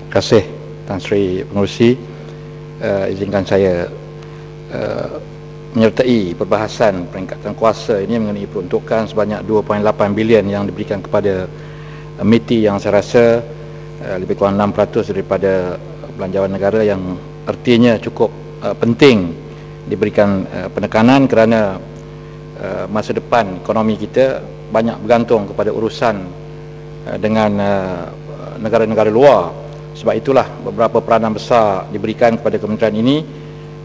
Terima kasih Tan Sri Pengerusi. Izinkan saya menyertai perbahasan peringkatan kuasa ini mengenai peruntukan sebanyak 2.8 bilion yang diberikan kepada MITI, yang saya rasa lebih kurang 6% daripada belanjawan negara, yang artinya cukup penting diberikan penekanan kerana masa depan ekonomi kita banyak bergantung kepada urusan dengan negara-negara luar. Sebab itulah beberapa peranan besar diberikan kepada kementerian ini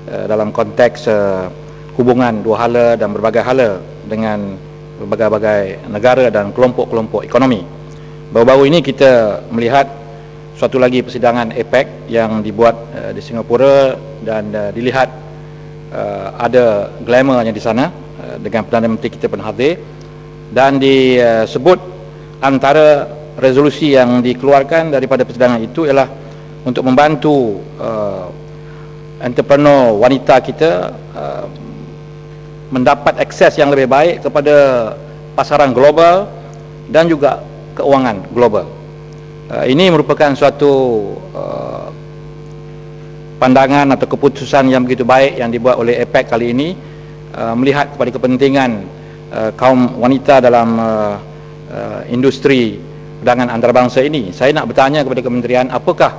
dalam konteks hubungan dua hala dan berbagai hala dengan berbagai-bagai negara dan kelompok-kelompok ekonomi. Baru-baru ini kita melihat suatu lagi persidangan APEC yang dibuat di Singapura, dan dilihat ada glamournya di sana dengan Perdana Menteri kita pun hadir, dan disebut antara resolusi yang dikeluarkan daripada persidangan itu ialah untuk membantu entrepreneur wanita kita mendapat akses yang lebih baik kepada pasaran global dan juga keuangan global. Ini merupakan suatu pandangan atau keputusan yang begitu baik yang dibuat oleh APEC kali ini, melihat kepada kepentingan kaum wanita dalam industri perdagangan antarabangsa ini. Saya nak bertanya kepada kementerian, apakah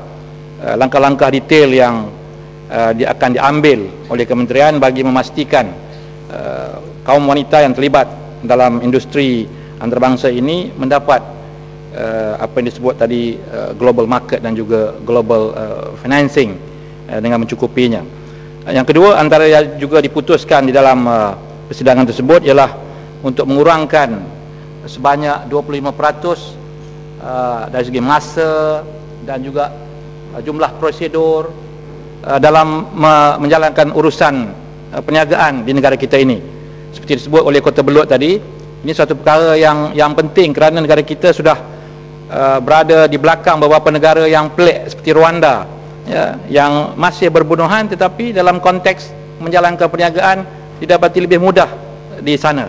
langkah-langkah detail yang akan diambil oleh kementerian bagi memastikan kaum wanita yang terlibat dalam industri antarabangsa ini mendapat apa yang disebut tadi global market dan juga global financing dengan mencukupinya. Yang kedua, antara yang juga diputuskan di dalam persidangan tersebut ialah untuk mengurangkan sebanyak 25% dari segi masa dan juga jumlah prosedur dalam menjalankan urusan perniagaan di negara kita ini. Seperti disebut oleh Kota Belud tadi, ini suatu perkara yang penting kerana negara kita sudah berada di belakang beberapa negara yang pelik seperti Rwanda, ya, yang masih berbunuhan tetapi dalam konteks menjalankan perniagaan didapati lebih mudah di sana.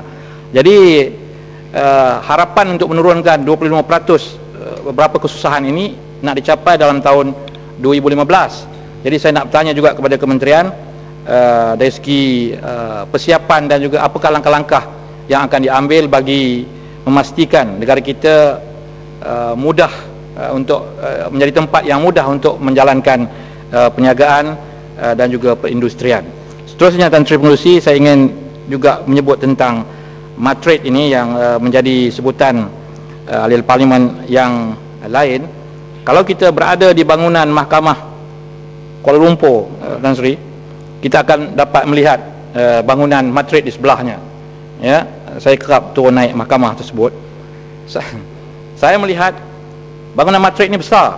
Jadi harapan untuk menurunkan 25% beberapa kesusahan ini nak dicapai dalam tahun 2015. Jadi saya nak bertanya juga kepada kementerian dari segi persiapan dan juga apakah langkah-langkah yang akan diambil bagi memastikan negara kita mudah untuk menjadi tempat yang mudah untuk menjalankan perniagaan dan juga perindustrian. Seterusnya, Tan Sri Pengerusi, saya ingin juga menyebut tentang matrate ini yang menjadi sebutan ahli parlimen yang lain. Kalau kita berada di bangunan Mahkamah Kuala Lumpur, Tan Sri, kita akan dapat melihat bangunan matrate di sebelahnya. Ya, saya kerap turun naik mahkamah tersebut. Saya melihat bangunan matrate ini besar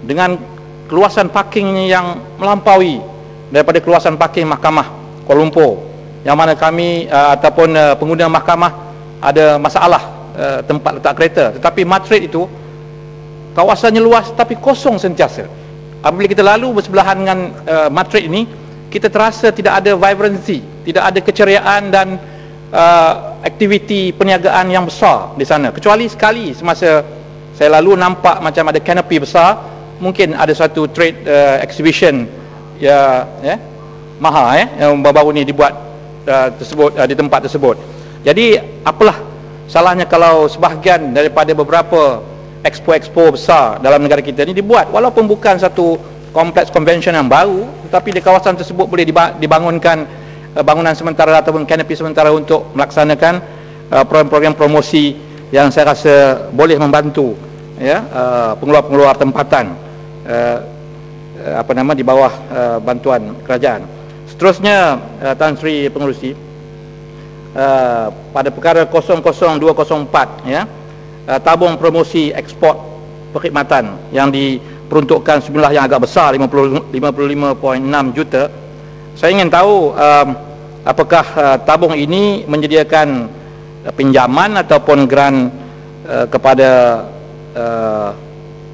dengan keluasan parking yang melampaui daripada keluasan parking Mahkamah Kuala Lumpur, yang mana kami ataupun pengguna mahkamah ada masalah tempat letak kereta. Tetapi matrate itu kawasannya luas tapi kosong sentiasa. Apabila kita lalu bersebelahan dengan matrate ini, kita terasa tidak ada vibrancy, tidak ada keceriaan dan aktiviti perniagaan yang besar di sana. Kecuali sekali semasa saya lalu nampak macam ada canopy besar, mungkin ada satu trade exhibition mahal yang baru-baru ni dibuat tersebut di tempat tersebut. Jadi apalah salahnya kalau sebahagian daripada beberapa expo-expo besar dalam negara kita ni dibuat, walaupun bukan satu kompleks convention yang baru, tetapi di kawasan tersebut boleh dibangunkan bangunan sementara ataupun canopy sementara untuk melaksanakan program-program promosi yang saya rasa boleh membantu, ya, pengeluar-pengeluar tempatan di bawah bantuan kerajaan. Seterusnya, Tan Sri Pengerusi, pada perkara 00204, ya, tabung promosi ekspor perkhidmatan yang diperuntukkan sejumlah yang agak besar, 55.6 juta. Saya ingin tahu apakah tabung ini menyediakan pinjaman ataupun grant kepada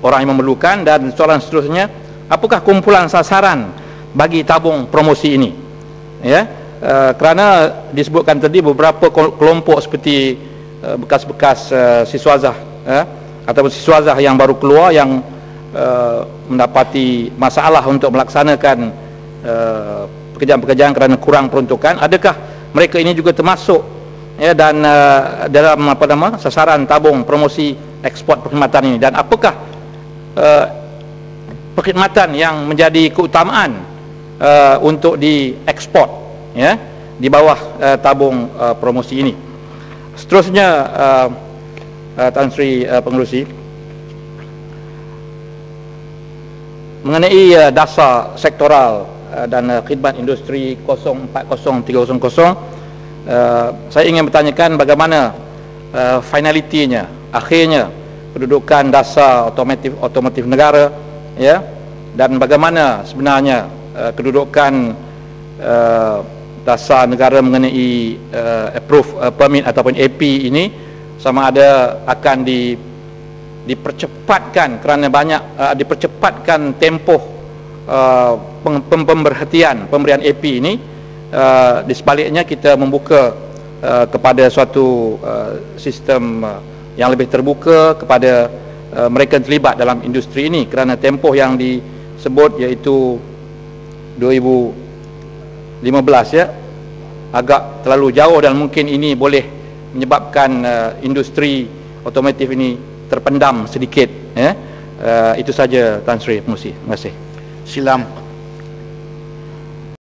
orang yang memerlukan, dan soalan seterusnya, apakah kumpulan sasaran bagi tabung promosi ini, ya, kerana disebutkan tadi beberapa kelompok seperti bekas-bekas siswazah ataupun siswazah yang baru keluar yang mendapati masalah untuk melaksanakan pekerjaan-pekerjaan kerana kurang peruntukan? Adakah mereka ini juga termasuk dan dalam sasaran tabung promosi ekspor perkhidmatan ini, dan apakah perkhidmatan yang menjadi keutamaan untuk diekspor di bawah tabung promosi ini? Seterusnya, Tan Sri Pengerusi, mengenai dasar sektoral dan khidmat industri 040300, saya ingin bertanyakan bagaimana finalitinya, akhirnya kedudukan dasar otomotif negara, dan bagaimana sebenarnya kedudukan dasar negara mengenai approve permit ataupun AP ini, sama ada akan dipercepatkan kerana dipercepatkan tempoh pemberhentian pemberian AP ini. Di sebaliknya kita membuka kepada suatu sistem yang lebih terbuka kepada mereka yang terlibat dalam industri ini, kerana tempoh yang disebut iaitu 2015 agak terlalu jauh, dan mungkin ini boleh menyebabkan industri otomotif ini terpendam sedikit. Itu saja, Tan Sri Pengerusi. Terima kasih. Silam.